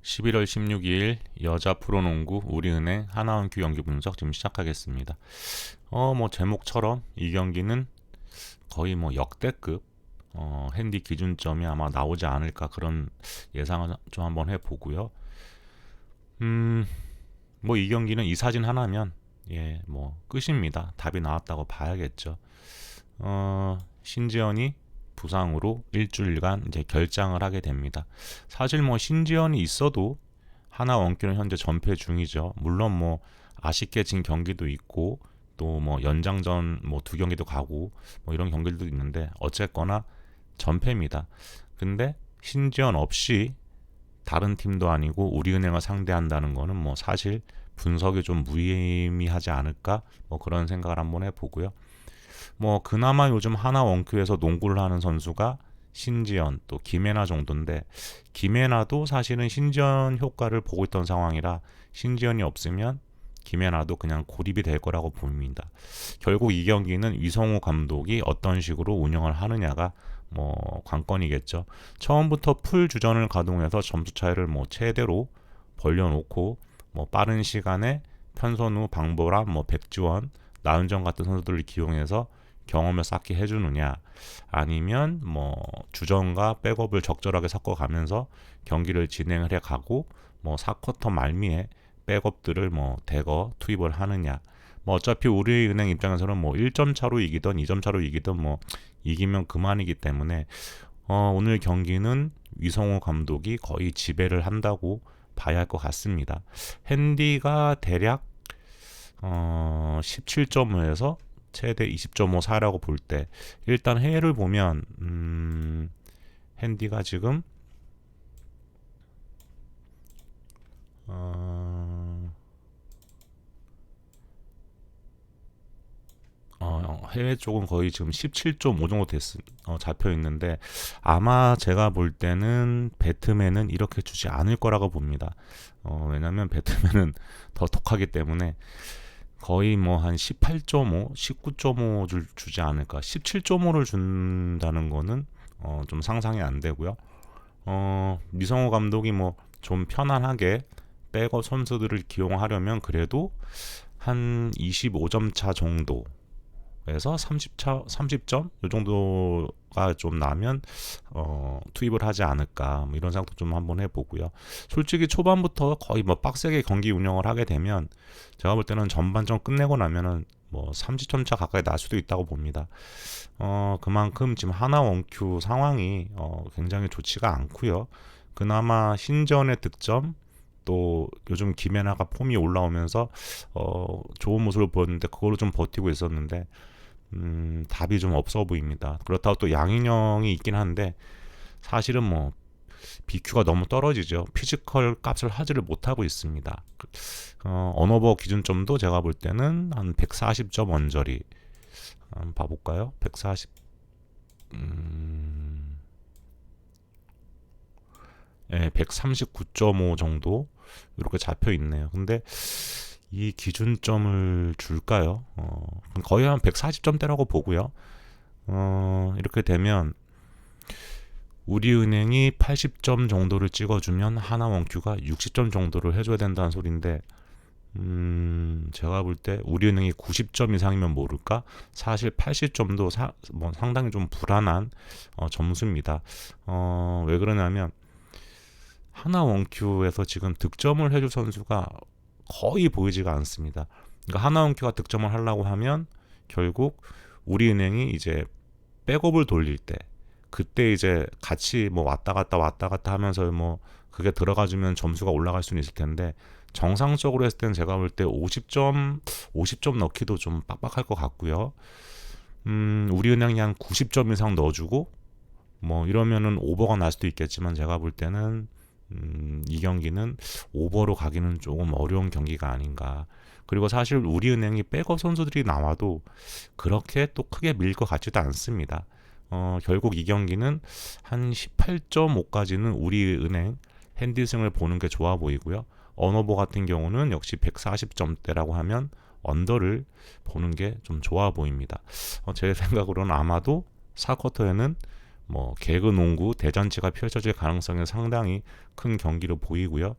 11월 16일 여자 프로농구 우리은행 하나원큐 경기 분석 지금 시작하겠습니다. 제목처럼 이 경기는 거의 역대급 핸디 기준점이 아마 나오지 않을까 그런 예상을 좀 한번 해보고요. 이 경기는 이 사진 하나면 끝입니다. 답이 나왔다고 봐야겠죠. 신지현이 부상으로 일주일간 이제 결장을 하게 됩니다. 사실 신지현이 있어도 하나 원큐는 현재 전패 중이죠. 물론 아쉽게 진 경기도 있고 또 연장전 두 경기도 가고 이런 경기들도 있는데 어쨌거나 전패입니다. 근데 신지현 없이 다른 팀도 아니고 우리은행을 상대한다는 거는 사실 분석이 좀 무의미하지 않을까 그런 생각을 한번 해보고요. 그나마 요즘 하나 원큐에서 농구를 하는 선수가 신지연 또 김혜나 정도인데, 김혜나도 사실은 신지연 효과를 보고 있던 상황이라 신지연이 없으면 김혜나도 그냥 고립이 될 거라고 봅니다. 결국 이 경기는 위성우 감독이 어떤 식으로 운영을 하느냐가 관건이겠죠. 처음부터 풀 주전을 가동해서 점수 차이를 최대로 벌려놓고 빠른 시간에 편선우, 방보람, 백지원, 나은정 같은 선수들을 기용해서 경험을 쌓게 해주느냐, 아니면 주전과 백업을 적절하게 섞어가면서 경기를 진행을 해가고 4쿼터 말미에 백업들을 대거 투입을 하느냐. 어차피 우리은행 입장에서는 1점 차로 이기던 2점 차로 이기던 이기면 그만이기 때문에 오늘 경기는 위성호 감독이 거의 지배를 한다고 봐야 할 것 같습니다. 핸디가 대략 17.5에서 최대 20.5사라고 볼 때, 일단 해외를 보면 핸디가 지금 해외 쪽은 거의 지금 17.5 정도 잡혀 있는데, 아마 제가 볼 때는 배트맨은 이렇게 주지 않을 거라고 봅니다. 왜냐면 배트맨은 더 독하기 때문에 거의 한 18.5, 19.5 주지 않을까. 17.5를 준다는 거는 좀 상상이 안 되고요. 미성호 감독이 좀 편안하게 백업 선수들을 기용하려면 그래도 한 25점 차 정도에서 30점 이 정도가 좀 나면 투입을 하지 않을까, 이런 생각도 좀 한번 해보고요. 솔직히 초반부터 거의 빡세게 경기 운영을 하게 되면 제가 볼 때는 전반전 끝내고 나면은 30점 차 가까이 날 수도 있다고 봅니다. 그만큼 지금 하나 원큐 상황이 굉장히 좋지가 않고요. 그나마 신전의 득점, 또 요즘 김혜나가 폼이 올라오면서 좋은 모습을 보였는데 그걸로 좀 버티고 있었는데 답이 좀 없어 보입니다. 그렇다고 또 양인영이 있긴 한데 사실은 BQ가 너무 떨어지죠. 피지컬 값을 하지를 못하고 있습니다. 언어버 기준점도 제가 볼 때는 한 140점 언저리. 한번 봐볼까요? 140 139.5 정도 이렇게 잡혀 있네요. 근데 이 기준점을 줄까요? 거의 한 140점대라고 보고요. 이렇게 되면 우리은행이 80점 정도를 찍어주면 하나원큐가 60점 정도를 해줘야 된다는 소린데, 제가 볼 때 우리은행이 90점 이상이면 모를까? 사실 80점도 상당히 좀 불안한 점수입니다. 왜 그러냐면 하나 원큐에서 지금 득점을 해줄 선수가 거의 보이지가 않습니다. 그러니까 하나 원큐가 득점을 하려고 하면 결국 우리은행이 이제 백업을 돌릴 때, 그때 이제 같이 왔다 갔다 하면서 그게 들어가주면 점수가 올라갈 수는 있을 텐데, 정상적으로 했을 때는 제가 볼 때 50점 넣기도 좀 빡빡할 것 같고요. 우리은행이 한 90점 이상 넣어주고 이러면은 오버가 날 수도 있겠지만, 제가 볼 때는 이 경기는 오버로 가기는 조금 어려운 경기가 아닌가. 그리고 사실 우리은행이 백업 선수들이 나와도 그렇게 또 크게 밀 것 같지도 않습니다. 결국 이 경기는 한 18.5까지는 우리은행 핸디승을 보는 게 좋아 보이고요. 언어보 같은 경우는 역시 140점대라고 하면 언더를 보는 게 좀 좋아 보입니다. 제 생각으로는 아마도 4쿼터에는 뭐 개그 농구 대잔치가 펼쳐질 가능성이 상당히 큰 경기로 보이고요.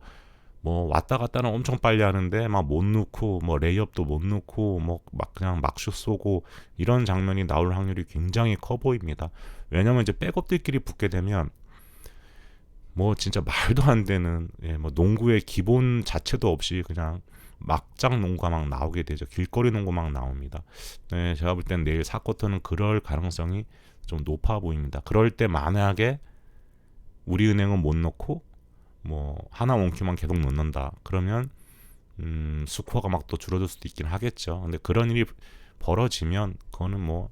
뭐 왔다 갔다는 엄청 빨리 하는데 막 못 넣고 뭐 레이업도 못 넣고 뭐 막 그냥 막슛 쏘고 이런 장면이 나올 확률이 굉장히 커 보입니다. 왜냐면 이제 백업들끼리 붙게 되면 뭐 진짜 말도 안 되는 뭐 농구의 기본 자체도 없이 그냥 막장 농구가 막 나오게 되죠. 길거리 농구 막 나옵니다. 네, 제가 볼 땐 내일 4쿼터는 그럴 가능성이 좀 높아 보입니다. 그럴 때 만약에 우리은행은 못 넣고 뭐 하나 원큐만 계속 넣는다. 그러면 스코어가 막 또 줄어들 수도 있긴 하겠죠. 근데 그런 일이 벌어지면 그거는 뭐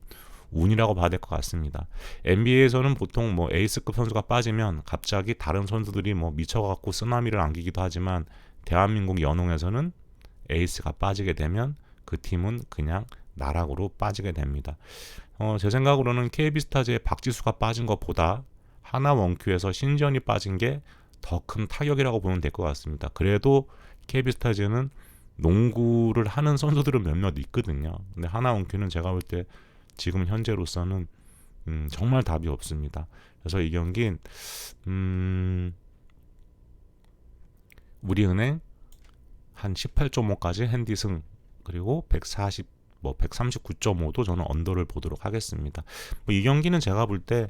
운이라고 봐야 될 것 같습니다. NBA에서는 보통 뭐 에이스급 선수가 빠지면 갑자기 다른 선수들이 뭐 미쳐갖고 쓰나미를 안기기도 하지만 대한민국 연홍에서는 에이스가 빠지게 되면 그 팀은 그냥 나락으로 빠지게 됩니다. 제 생각으로는 KB스타즈의 박지수가 빠진 것보다 하나 원큐에서 신지현이 빠진 게 더 큰 타격이라고 보면 될 것 같습니다. 그래도 KB스타즈는 농구를 하는 선수들은 몇몇 있거든요. 근데 하나 원큐는 제가 볼 때 지금 현재로서는 정말 답이 없습니다. 그래서 이 경기 우리은행 한 18.5까지 핸디승 그리고 140 뭐 139.5도 저는 언더를 보도록 하겠습니다. 뭐 이 경기는 제가 볼 때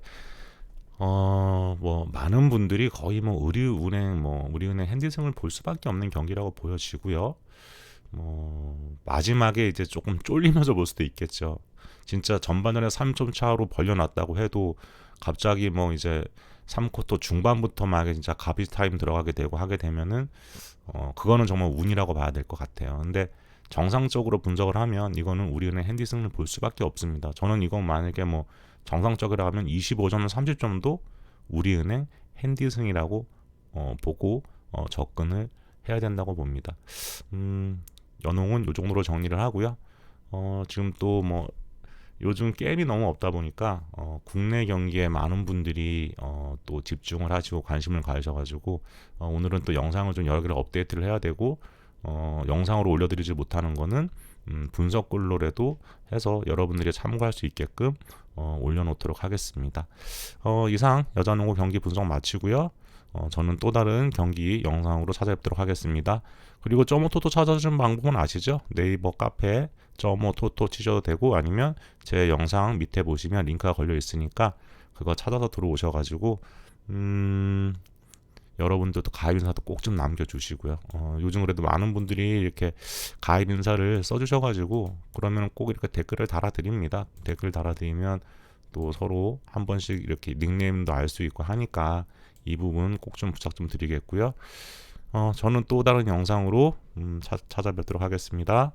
뭐 많은 분들이 거의 뭐 우리은행 핸디승을 볼 수밖에 없는 경기라고 보여지고요. 뭐 마지막에 이제 조금 쫄리면서 볼 수도 있겠죠. 진짜 전반전에 3점 차로 벌려놨다고 해도 갑자기 뭐 이제 3쿼터 중반부터 막 진짜 가비 타임 들어가게 되고 하게 되면은 그거는 정말 운이라고 봐야 될 것 같아요. 근데 정상적으로 분석을 하면 이거는 우리은행 핸디승을 볼 수밖에 없습니다. 저는 이건 만약에 뭐 정상적이라 하면 25점, 30점도 우리은행 핸디승이라고 보고 접근을 해야 된다고 봅니다. 연홍은 이 정도로 정리를 하고요. 지금 또 뭐 요즘 게임이 너무 없다 보니까 국내 경기에 많은 분들이 또 집중을 하시고 관심을 가지셔가지고 오늘은 또 영상을 좀 여러 개를 업데이트를 해야 되고 영상으로 올려드리지 못하는 거는 분석글로라도 해서 여러분들이 참고할 수 있게끔 올려놓도록 하겠습니다. 이상 여자농구 경기 분석 마치고요. 저는 또 다른 경기 영상으로 찾아뵙도록 하겠습니다. 그리고 점오토토 찾아주는 방법은 아시죠? 네이버 카페에 점오토토 치셔도 되고 아니면 제 영상 밑에 보시면 링크가 걸려 있으니까 그거 찾아서 들어오셔가지고 여러분들도 가입 인사도 꼭 좀 남겨주시고요. 요즘 그래도 많은 분들이 이렇게 가입 인사를 써주셔가지고 그러면 꼭 이렇게 댓글을 달아드립니다. 댓글 달아드리면 또 서로 한 번씩 이렇게 닉네임도 알 수 있고 하니까 이 부분 꼭 좀 부탁 좀 드리겠고요. 저는 또 다른 영상으로 찾아뵙도록 하겠습니다.